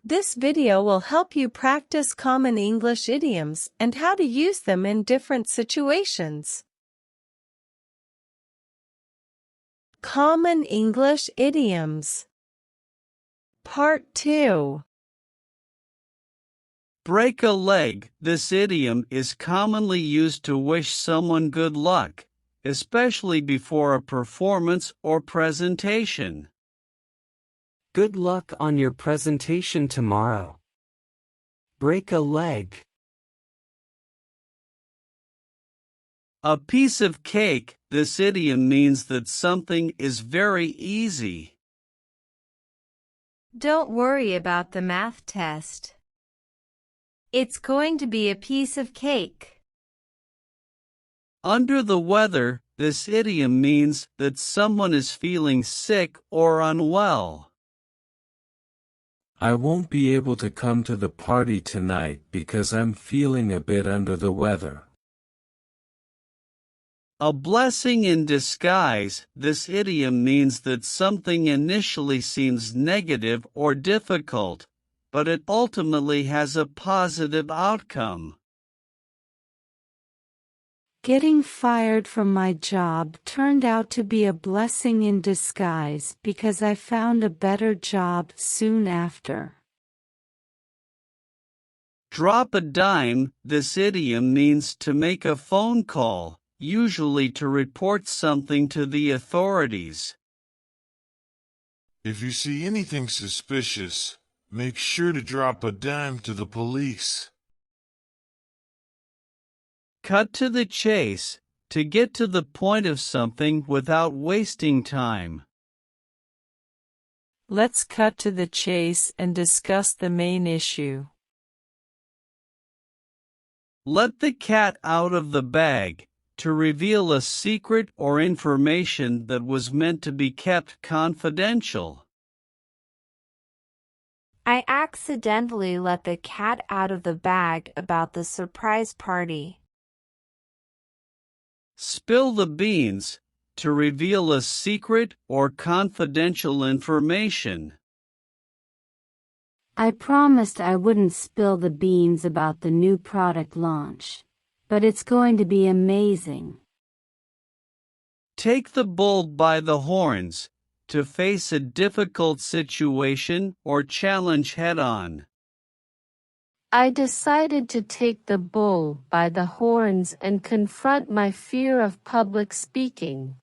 This video will help you practice common English idioms and how to use them in different situations. Common English idioms. Part 2. Break a leg. This idiom is commonly used to wish someone good luck, especially before a performance or presentation. Good luck on your presentation tomorrow. Break a leg. A piece of cake. This idiom means that something is very easy. Don't worry about the math test. It's going to be a piece of cake. Under the weather. This idiom means that someone is feeling sick or unwell. I won't be able to come to the party tonight because I'm feeling a bit under the weather. A blessing in disguise. This idiom means that something initially seems negative or difficult, but it ultimately has a positive outcome. Getting fired from my job turned out to be a blessing in disguise because I found a better job soon after. Drop a dime. This idiom means to make a phone call, usually to report something to the authorities. If you see anything suspicious, make sure to drop a dime to the police. Cut to the chase. To get to the point of something without wasting time. Let's cut to the chase and discuss the main issue. Let the cat out of the bag. To reveal a secret or information that was meant to be kept confidential. I accidentally let the cat out of the bag about the surprise party. Spill the beans. To reveal a secret or confidential information. I promised I wouldn't spill the beans about the new product launch, but it's going to be amazing. Take the bull by the horns. To face a difficult situation or challenge head-on. I decided to take the bull by the horns and confront my fear of public speaking.